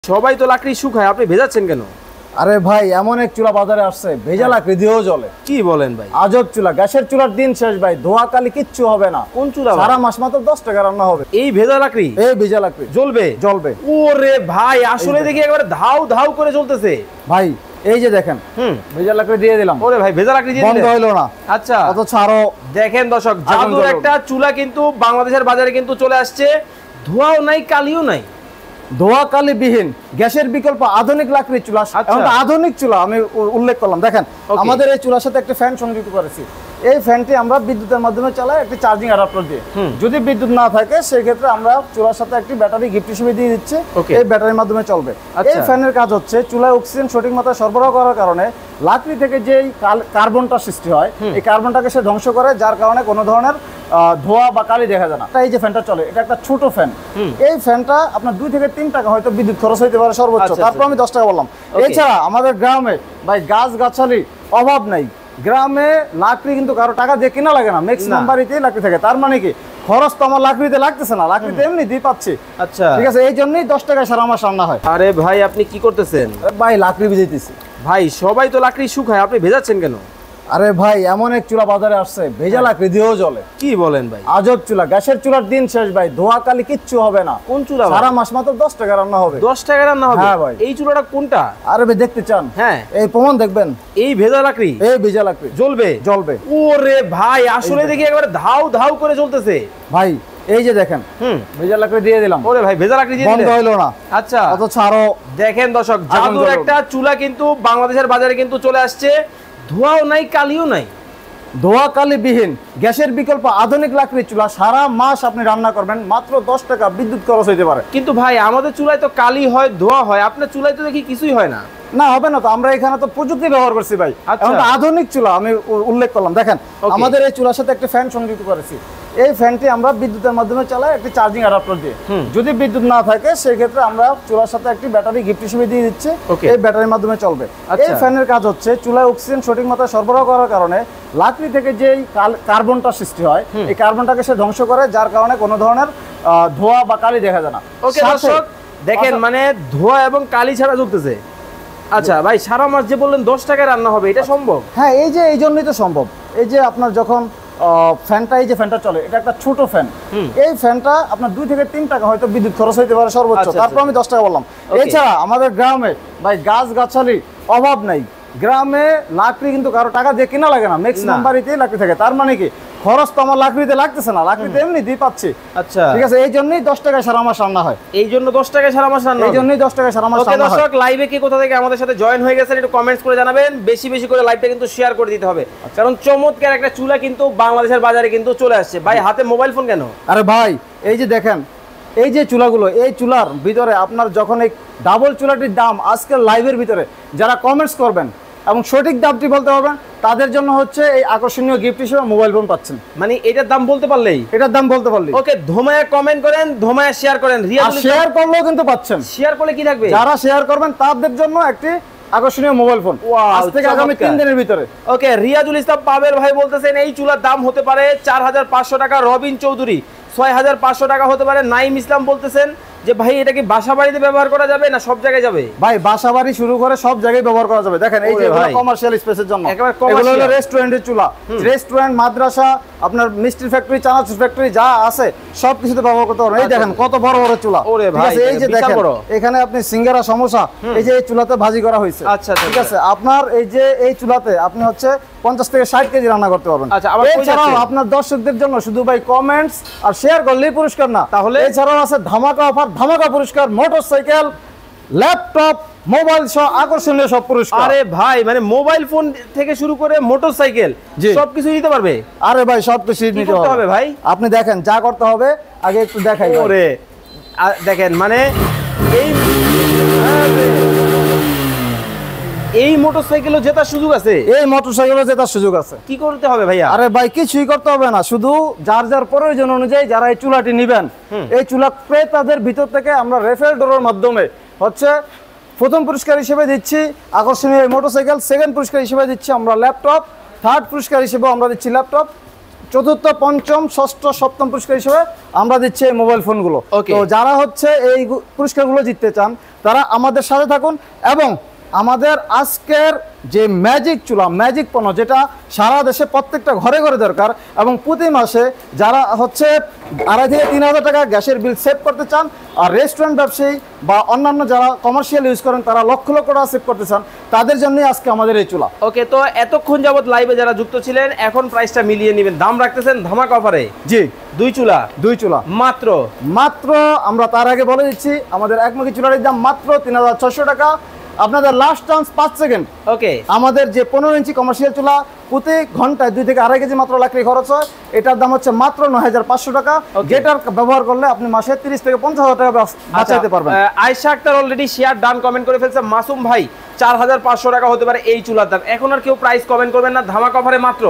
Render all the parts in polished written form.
সবাই তো লাকড়ি শুকায়, আপনি ভেজাচ্ছেন কেন? আরে ভাই, এমন এক চুলা বাজারে আসছে, ভেজা লাকড়ি দিয়েও জ্বলে। কি বলেন ভাই? আজব চুলা, গ্যাসের চুলার দিন শেষ ভাই, ধোয়া কালি কিচ্ছু হবে না। কোন চুলা? সারা মাস মাত্র 10 টাকা রান্না হবে। এই ভেজা লাকড়ি? এই ভেজা লাকড়ি জ্বলবে? জ্বলবে। ওরে ভাই, আসলে দেখি একেবারে ধাউ ধাউ করে জ্বলতেছে ভাই এই যে দেখেন, ভেজা লাকড়ি দিয়ে দিলাম। ওরে ভাই, ভেজা লাকড়ি দিয়ে বন্ধ দিলেন? হইলো না। আচ্ছা, অথচ আরো দেখেন দর্শক, জাদুর একটা চুলা কিন্তু বাংলাদেশের বাজারে কিন্তু চলে আসছে। ধোঁয়াও নাই, কালিও নাই, ধোয়া কালি বিহীন গ্যাসের বিকল্প আধুনিক লাকড়ির চুলা। আধুনিক চুলা আমি উল্লেখ করলাম। দেখেন, আমাদের এই চুলার সাথে একটা ফ্যান সংযুক্ত করেছি। এই ফ্যানটি আমরা বিদ্যুতের মাধ্যমে চালাই, একটি চার্জিং অ্যাডাপ্টার দিয়ে। যদি বিদ্যুৎ না থাকে সেই ক্ষেত্রে আমরা চুলার সাথে একটি ব্যাটারি গিফট হিসেবে দিয়ে দিচ্ছি। এই ব্যাটারির মাধ্যমে চলবে। এই ফ্যানের কাজ হচ্ছে চুলায় অক্সিজেন সঠিক মাত্রায় সরবরাহ করার কারণে লাকড়ি থেকে যে কার্বনটা সৃষ্টি হয়, এই কার্বনটাকে সে ধ্বংস করে, যার কারণে কোনো ধরনের ধোয়া বা কালি দেখা যায় না। এই যে ফ্যানটা চলে, এটা একটা ছোট ফ্যান। এই ফ্যানটা আপনার 2 থেকে 3 টাকা হয়তো বিদ্যুৎ খরচ হইতে পারে সর্বোচ্চ, তারপর আমি 10 টাকা বললাম। এছাড়া আমাদের গ্রামে ভাই গাছ গাছালি অভাব নাই। গ্রামে লাকড়ি কিন্তু কারো টাকা দিয়ে কেনা লাগে না, ম্যাক্সিমাম বাড়িতেই লাকড়ি থাকে। তার মানে কি, খরচ তো আমার লাকড়িতে লাগতেছে না, লাকড়িতে এমনি দিয়ে পাচ্ছি। আচ্ছা, ঠিক আছে, এই জন্যই 10 টাকায় সারা মাস রান্না হয়। আরে ভাই, আপনি কি করতেছেন? ভাই লাকড়ি ভিজাইতেছি। ভাই সবাই তো লাকড়ি শুকায়, আপনি ভেজাচ্ছেন কেন? আরে ভাই, এমন এক চুলা বাজারে আসছে, ভেজা লাকড়ি দিয়েও জ্বলে। কি বলেন ভাই? আজব চুলা, গ্যাসের চুলার দিন শেষ ভাই, ধোয়া কালি কিচ্ছু হবে না। কোন চুলা? সারা মাস মাত্র 10 টাকা রান্না হবে। 10 টাকা রান্না হবে? হ্যাঁ ভাই। এই চুলাটা কোনটা? আরে ভাই দেখতে চান? হ্যাঁ, এই প্রমাণ দেখবেন। এই ভেজা লাকড়ি? এই ভেজা লাকড়ি জ্বলবে? জ্বলবে। ওরে ভাই, আসলে দেখি একেবারে ধাউ ধাউ করে জ্বলতেছে। ভাই এই যে দেখেন, ভেজা লাকড়ি দিয়ে দিলাম। ওরে ভাই, ভেজা লাকড়ি দিয়ে বন্ধ দিলেন? হইলো না। আচ্ছা, অথচ আরো দেখেন দর্শক, জাদুর একটা চুলা কিন্তু বাংলাদেশের বাজারে কিন্তু চলে আসছে। ধোঁয়াও নাই, কালিও নাই, ধোয়া কালি বিহীন গ্যাসের বিকল্প আধুনিক লাকড়ির চুলা। সারা মাস আপনি রান্না করবেন, মাত্র 10 টাকা বিদ্যুৎ খরচ হইতে পারে। কিন্তু ভাই, আমাদের চুলায় তো কালি হয়, ধোঁয়া হয়, আপনার চুলায় তো দেখি কিছুই হয় না। না, হবে না তো, আমরা এখানে তো প্রযুক্তি ব্যবহার করছি ভাই। এখন তো আধুনিক চুলা আমি উল্লেখ করলাম। দেখেন, আমাদের এই চুলার সাথে একটা ফ্যান সংযুক্ত করেছি। এই ফ্যানটি আমরা বিদ্যুতের মাধ্যমে চালাই, একটি চার্জিং অ্যাডাপ্টার দিয়ে। যদি বিদ্যুৎ না থাকে সেই ক্ষেত্রে আমরা চুলার সাথে একটি ব্যাটারি গিফট হিসেবে দিয়ে দিচ্ছি। এই ব্যাটারির মাধ্যমে চলবে। এই ফ্যানের কাজ হচ্ছে চুলায় অক্সিজেন সঠিক মাত্রায় সরবরাহ করার কারণে লাকড়ি থেকে যে কার্বনটা সৃষ্টি হয়, এই কার্বনটাকে সে ধ্বংস করে, যার কারণে কোনো ধরনের ধোঁয়া বা কালি দেখা যায় না। ওকে দর্শক, দেখেন মানে ধোঁয়া এবং কালি ছাড়া জ্বলতেছে। আচ্ছা ভাই, সারা মাস যে বললেন 10 টাকায় রান্না হবে, এটা সম্ভব? হ্যাঁ, এই জন্যই তো সম্ভব। এই যে আপনার যখন ফ্যানটা, এই যে ফ্যানটা চলে, এটা একটা ছোট ফ্যান। এই ফ্যানটা আপনার 2 থেকে 3 টাকা হয়তো বিদ্যুৎ খরচ হইতে পারে সর্বোচ্চ, তারপর আমি 10 টাকা বললাম। এছাড়া আমাদের গ্রামে ভাই গাছ গাছালি অভাব নাই। গ্রামে লাকড়ি কিন্তু কারো টাকা দিয়ে কেনা লাগে না, ম্যাক্সিমাম বাড়িতেই লাকড়ি থাকে। তার মানে কি, খরচ তো আমার লাকড়িতে লাগতেছে না, লাকড়িতে এমনি দিয়ে পাচ্ছি। আচ্ছা, ঠিক আছে, এই জন্যই 10 টাকায় সারা মাস রান্না হয়। এই জন্য 10 টাকায় সারা মাস রান্না? এই জন্যই 10 টাকায় সারা মাস রান্না হয়। দর্শক, লাইভে কি কোথা থেকে আমাদের সাথে জয়েন হয়ে গেছেন একটু কমেন্টস করে জানাবেন। বেশি বেশি করে লাইভটা কিন্তু শেয়ার করে দিতে হবে, কারণ চমৎকার একটা চুলা কিন্তু বাংলাদেশের বাজারে কিন্তু চলে আসছে। ভাই হাতে মোবাইল ফোন কেন? আরে ভাই, এই যে দেখেন, এই যে চুলাগুলো, এই চুলার ভিতরে আপনার যখন এই ডাবল চুলাটির দাম আজকের লাইভের ভিতরে যারা কমেন্টস করবেন এবং সঠিক দামটি বলতে পারবেন, তাদের জন্য হচ্ছে এই আকর্ষণীয় গিফট হিসেবে মোবাইল ফোন পাচ্ছেন। মানে এটার দাম বলতে পারলেই? এটার দাম বলতে পারলেই। ওকে, ধোমায়া কমেন্ট করেন, ধোমায়া শেয়ার করেন। শেয়ার করলেও কিন্তু পাচ্ছেন। শেয়ার করলে কি থাকবে? যারা শেয়ার করবেন তাদের জন্য একটি আকর্ষণীয় মোবাইল ফোন আজ থেকে আগামী 3 দিনের ভিতরে। ওকে, রিয়াজুল ইসলাম পাবেল ভাই বলতেছেন এই চুলার দাম হতে পারে 4500 টাকা। রবিন চৌধুরী 6500 টাকা হতে পারে। নাইম ইসলাম বলতেছেন যে ভাই এটা কি বাসা বাড়িতে ব্যবহার করা যাবে না সব জায়গায় যাবে? ভাই বাসা বাড়ি শুরু করে সব জায়গায় ব্যবহার করা যাবে। দেখেন, এই যে কমার্শিয়াল স্পেসের জন্য, এগুলো হলো রেস্টুরেন্টের চুলা। রেস্টুরেন্ট, মাদ্রাসা, আপনার মিষ্টির ফ্যাক্টরি, চানাচুর ফ্যাক্টরি যা আছে সব কিছুতে ব্যবহার করতে পারবেন। এই দেখেন কত বড় বড় চুলা। ঠিক আছে, এই যে দেখেন এখানে আপনি সিঙ্গারা, সমোসা, এই যে এই চুলাতে ভাজি করা হয়েছে। আচ্ছা, ঠিক আছে, আপনার এই যে এই চুলাতে আপনি হচ্ছে 50 থেকে 60 কেজি রান্না করতে পারবেন। এছাড়াও আপনার দর্শকদের জন্য শুধু ভাই কমেন্টস আর শেয়ার করলেই পুরস্কার না, তাহলে এছাড়াও আছে ধামাকা অফার, ধামাকা পুরস্কার, মোটরসাইকেল, ল্যাপটপ, মোবাইল সহ আকর্ষণীয় সব পুরস্কার। আরে ভাই, মানে মোবাইল ফোন থেকে শুরু করে মোটরসাইকেল সবকিছু নিতে পারবে? আরে ভাই, সবকিছু নিতে হবে ভাই। আপনি দেখেন যা করতে হবে, আগে একটু দেখাই। ওরে দেখেন, মানে এই মোটরসাইকেলও জেতার সুযোগ আছে? এই মোটরসাইকেলও জেতার সুযোগ আছে। কি করতে হবে ভাইয়া? আরে ভাই, কিছুই করতে হবে না, শুধু যার যার প্রয়োজন অনুযায়ী যারা এই চুলাটি নেবেন, এই চুলা ক্রেতাদের ভিতর থেকে আমরা রেফারেল ড্রর মাধ্যমে হচ্ছে প্রথম পুরস্কার হিসেবে দিচ্ছি আকর্ষণীয় মোটরসাইকেল, সেকেন্ড পুরস্কার হিসেবে দিচ্ছি আমরা ল্যাপটপ, থার্ড পুরস্কার হিসেবে আমরা দিচ্ছি ল্যাপটপ, চতুর্থ, পঞ্চম, ষষ্ঠ, সপ্তম পুরস্কার হিসেবে আমরা দিচ্ছি এই মোবাইল ফোনগুলো। তো যারা হচ্ছে এই পুরস্কারগুলো জিততে চান তারা আমাদের সাথে থাকুন। এবং আমাদের আজকের যে ম্যাজিক চুলা, ম্যাজিক পণ্য, যেটা সারা দেশে প্রত্যেকটা ঘরে ঘরে দরকার, এবং প্রতি মাসে যারা হচ্ছে 2,500 থেকে 3,000 টাকা গ্যাসের বিল সেভ করতে চান, আর রেস্টুরেন্ট ব্যবসায়ী বা অন্যান্য যারা কমার্শিয়াল ইউজ করেন তারা লক্ষ লক্ষ টাকা সেভ করতে চান, তাদের জন্যই আজকে আমাদের এই চুলা। ওকে, তো এতক্ষণ যাবত লাইভে যারা যুক্ত ছিলেন, এখন প্রাইসটা মিলিয়ে নেবেন। দাম রাখতেছেন ধামাকা অফারে। জি, 2 চুলা মাত্র আমরা তার আগে বলে দিচ্ছি, আমাদের একমুখী চুলার দাম মাত্র 3,600 টাকা। আপনাদের লাস্ট চান্স 5 সেকেন্ড। ওকে, আমাদের যে 15 ইঞ্চি কমার্শিয়াল চুলা প্রতি ঘন্টায় 2 থেকে 2.5 কেজি মাত্র লাকড়ি খরচ হয়, এটার দাম হচ্ছে মাত্র 9,500 টাকা। যেটার ব্যবহার করলে আপনি মাসে 30 থেকে 50,000 টাকা বাঁচাতে পারবেন। Ayesha Akter already share done comment করে ফেলছে। মাসুম ভাই 4,500 টাকা হতে পারে এই চুলার দাম। এখন আর কেউ প্রাইস কমেন্ট করবেন না, ধামাকা অফারে মাত্র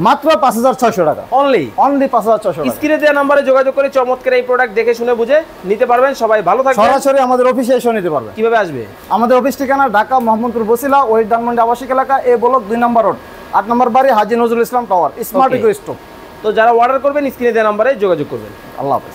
5,600 টাকা অনলি 5,600 টাকা। স্ক্রিনে দেওয়া নম্বরে যোগাযোগ করে চমৎকার এই প্রোডাক্ট দেখে শুনে বুঝে নিতে পারবেন। সবাই ভালো থাকবেন। সরাসরি আমাদের অফিসে এসে নিতে পারবেন। কিভাবে আসবে? আমাদের অফিস ঠিকানা ঢাকা মোহাম্মদপুর বসিলা, ওই ধানমন্ডি আবাসিক এলাকা, এ ব্লক 2 নম্বর রোড, 8 নম্বর বাড়ি, হাজী Nazrul Islam tower, smart eco stove. তো যারা অর্ডার করবেন স্ক্রিনে দেওয়া নম্বরে যোগাযোগ করবেন। আল্লাহ হাফেজ।